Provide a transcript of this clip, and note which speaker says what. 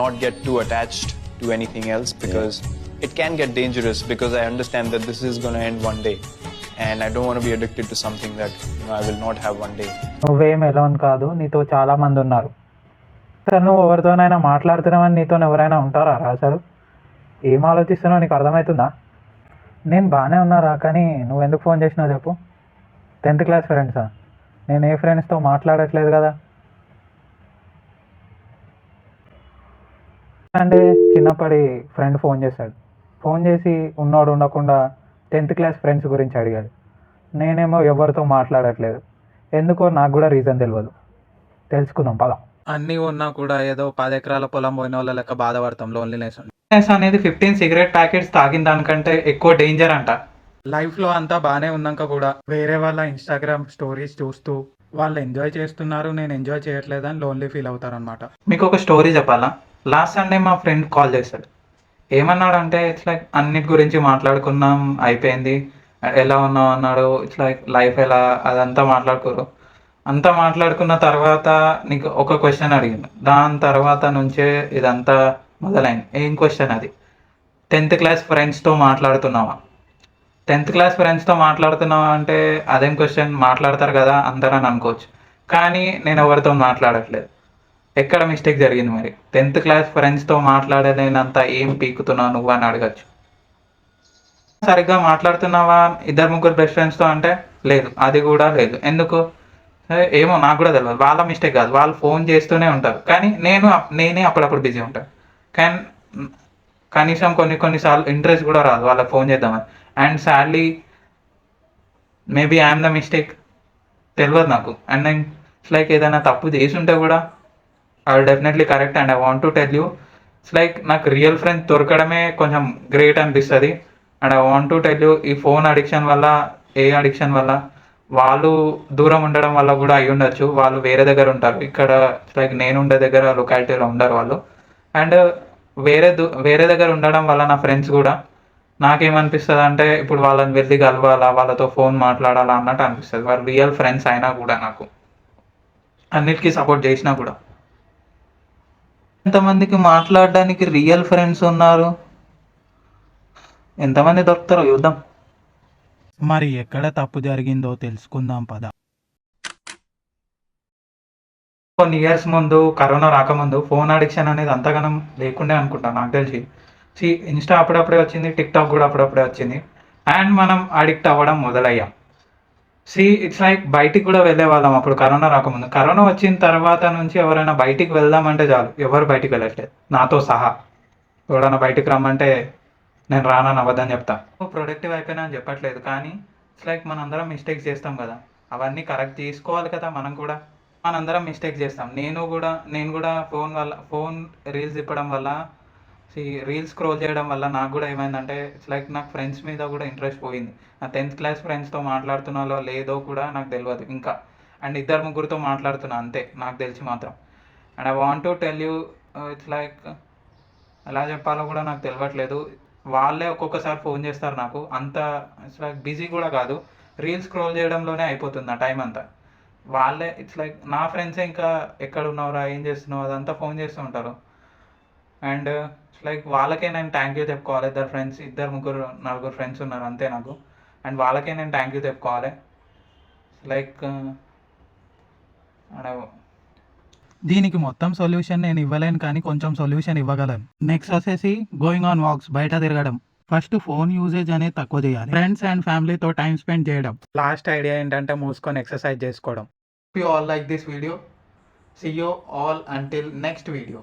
Speaker 1: not get too attached to anything else, because it can get dangerous, because I understand that this is going to end one day, and I don't want to be addicted to something that I will not have one day.
Speaker 2: నువ్వేం alone కాదు, నీతో చాలా మంది ఉన్నారు. Sir నువ్వు ఎవరితోనైనా మాట్లాడుతున్నావని నీతో ఎవరైనా ఉంటారా అసలు? ఏం ఆలోచిస్తున్నావు నీకు అర్థమవుతుందా? నేను బాగానే ఉన్నారా, కానీ నువ్వు ఎందుకు ఫోన్ చేసినావు చెప్పు? 10th క్లాస్ ఫ్రెండ్సా? నేను ఏ ఫ్రెండ్స్తో మాట్లాడట్లేదు కదా. అంటే చిన్నప్పటి ఫ్రెండ్ ఫోన్ చేశాడు. ఫోన్ చేసి ఉన్నోడు ఉండకుండా 10th క్లాస్ ఫ్రెండ్స్ గురించి అడిగాడు. నేనేమో ఎవరితో మాట్లాడట్లేదు. ఎందుకో నాకు కూడా రీజన్ తెలియదు. తెలుసుకుందాం పద. అన్నీ ఉన్నా కూడా ఏదో 10 ఎకరాల పొలం పోయిన వాళ్ళ లెక్క బాధపడతాం. లోన్లీనెస్ అనేది 15 సిగరెట్ ప్యాకెట్స్ తాగిన దానికంటే ఎక్కువ డేంజర్ అంట. లైఫ్లో అంతా బాగానే ఉన్నాక కూడా వేరే వాళ్ళ ఇన్స్టాగ్రామ్ స్టోరీస్ చూస్తూ వాళ్ళు ఎంజాయ్ చేస్తున్నారు, నేను ఎంజాయ్ చేయట్లేదని లోన్లీ ఫీల్ అవుతారనమాట. మీకు ఒక స్టోరీ చెప్పాలా? లాస్ట్ సండే మా ఫ్రెండ్ కాల్ చేశాడు. ఏమన్నాడంటే ఇట్స్ లైక్ అన్నిటి గురించి మాట్లాడుకున్నాం, అయిపోయింది, ఎలా ఉన్నావు అన్నాడు. ఇట్స్ లైక్ లైఫ్ ఎలా, అదంతా మాట్లాడుకోరు. అంతా మాట్లాడుకున్న తర్వాత నీకు ఒక క్వశ్చన్ అడిగింది. దాని తర్వాత నుంచే ఇదంతా మొదలైంది. ఏం క్వశ్చన్ అది? 10th క్లాస్ ఫ్రెండ్స్తో మాట్లాడుతున్నావా? 10th క్లాస్ ఫ్రెండ్స్తో మాట్లాడుతున్నావా అంటే అదేం క్వశ్చన్? మాట్లాడతారు కదా అందరూ అని అనుకోవచ్చు, కానీ నేను ఎవరితో మాట్లాడట్లేదు. ఎక్కడ మిస్టేక్ జరిగింది మరి? 10th క్లాస్ ఫ్రెండ్స్తో మాట్లాడలేనంత ఏం పీకుతున్నావు నువ్వు అని అడగచ్చు. సరిగ్గా మాట్లాడుతున్నావా 2-3 బెస్ట్ ఫ్రెండ్స్తో అంటే లేదు, అది కూడా లేదు. ఎందుకు? ఏమో నాకు కూడా తెలియదు. వాళ్ళ మిస్టేక్ కాదు, వాళ్ళు ఫోన్ చేస్తూనే ఉంటారు, కానీ నేనే అప్పుడప్పుడు బిజీ ఉంటాను. కానీ కనీసం కొన్నిసార్లు ఇంట్రెస్ట్ కూడా రాదు వాళ్ళకి ఫోన్ చేద్దామని. And sadly maybe I'm the mistake, తెలియదు నాకు. అండ్ నేను ఇట్స్ లైక్ ఏదైనా తప్పు చేసి ఉంటే కూడా I will definitely correct. And I want to tell you, it's like నాకు రియల్ ఫ్రెండ్స్ దొరకడమే కొంచెం గ్రేట్ అనిపిస్తుంది. And I want to tell you, ఈ ఫోన్ అడిక్షన్ వల్ల, ఏ అడిక్షన్ వల్ల, వాళ్ళు దూరం ఉండడం వల్ల కూడా అయి ఉండొచ్చు. వాళ్ళు వేరే దగ్గర ఉంటారు, ఇక్కడ లైక్ నేను ఉండే దగ్గర లొకాలిటీలో ఉండరు వాళ్ళు. అండ్ వేరే దగ్గర ఉండడం వల్ల నా ఫ్రెండ్స్ కూడా నాకేమనిపిస్తుంది అంటే ఇప్పుడు వాళ్ళని వెళ్ళి కలవాలా, వాళ్ళతో ఫోన్ మాట్లాడాలా అన్నట్టు అనిపిస్తుంది. వాళ్ళు రియల్ ఫ్రెండ్స్ అయినా కూడా, నాకు అన్నిటికీ సపోర్ట్ చేసినా కూడా. ఎంతమందికి మాట్లాడడానికి రియల్ ఫ్రెండ్స్ ఉన్నారు? ఎంతమంది దొరుకుతారో చూద్దాం. మరి ఎక్కడ తప్పు జరిగిందో తెలుసుకుందాం పద. కొన్ని ఇయర్స్ ముందు, కరోనా రాకముందు ఫోన్ అడిక్షన్ అనేది అంతగానం లేకుండే అనుకుంటా నాకు తెలిసి. ఇన్స్టా అప్పుడప్పుడే వచ్చింది, టిక్టాక్ కూడా అప్పుడప్పుడే వచ్చింది, అండ్ మనం అడిక్ట్ అవ్వడం మొదలయ్యాం. ఇట్స్ లైక్ బయటికి కూడా వెళ్ళే వాళ్ళం అప్పుడు కరోనా రాకముందు. కరోనా వచ్చిన తర్వాత నుంచి ఎవరైనా బయటికి వెళ్దామంటే చాలు, ఎవరు బయటికి వెళ్ళట్లేదు నాతో సహా. ఎవరైనా బయటికి రమ్మంటే నేను రానని అబద్ధం చెప్తా. ప్రొడక్టివ్ అయిపోయినా అని చెప్పట్లేదు, కానీ ఇట్స్ లైక్ మనందరం మిస్టేక్స్ చేస్తాం కదా, అవన్నీ కరెక్ట్ చేసుకోవాలి కదా మనం కూడా. మనందరం మిస్టేక్స్ చేస్తాం. నేను కూడా ఫోన్ రీల్స్ తిప్పడం వల్ల, రీల్స్ స్క్రోల్ చేయడం వల్ల నాకు కూడా ఏమైందంటే ఇట్స్ లైక్ నాకు ఫ్రెండ్స్ మీద కూడా ఇంట్రెస్ట్ పోయింది. నా 10th క్లాస్ ఫ్రెండ్స్తో మాట్లాడుతున్నాలో లేదో కూడా నాకు తెలియదు ఇంకా. అండ్ 2-3తో మాట్లాడుతున్నా అంతే నాకు తెలిసి మాత్రం. And I want to tell you, it's like ఎలా చెప్పాలో కూడా నాకు తెలియట్లేదు. వాళ్ళే ఒక్కొక్కసారి ఫోన్ చేస్తారు నాకు. అంత ఇట్స్ లైక్ బిజీ కూడా కాదు, రీల్స్ స్క్రోల్ చేయడంలోనే అయిపోతుంది నా టైం అంతా. వాళ్ళే ఇట్స్ లైక్ నా ఫ్రెండ్సే ఇంకా ఎక్కడ ఉన్నావురా, ఏం చేస్తున్నావు అదంతా ఫోన్ చేస్తూ ఉంటారు. అండ్ ఇట్స్ లైక్ వాళ్ళకే నేను థ్యాంక్ యూ చెప్పుకోవాలి. 2-3 ఫ్రెండ్స్ ఉన్నారు అంతే నాకు. అండ్ వాళ్ళకే నేను థ్యాంక్ యూ చెప్పుకోవాలి. లైక్ దీనికి మొత్తం సొల్యూషన్ నేను ఇవ్వలేను, కానీ కొంచెం సొల్యూషన్ ఇవ్వగలను. నెక్స్ట్ వచ్చేసి గోయింగ్ ఆన్ వాక్స్, బయట తిరగడం. ఫస్ట్ ఫోన్ యూసేజ్ అనేది తక్కువ చేయాలి. ఫ్రెండ్స్ అండ్ ఫ్యామిలీతో టైం స్పెండ్ చేయడం. లాస్ట్ ఐడియా ఏంటంటే మూసుకొని ఎక్సర్సైజ్ చేసుకోవడం. You all like this video. See you all until next video.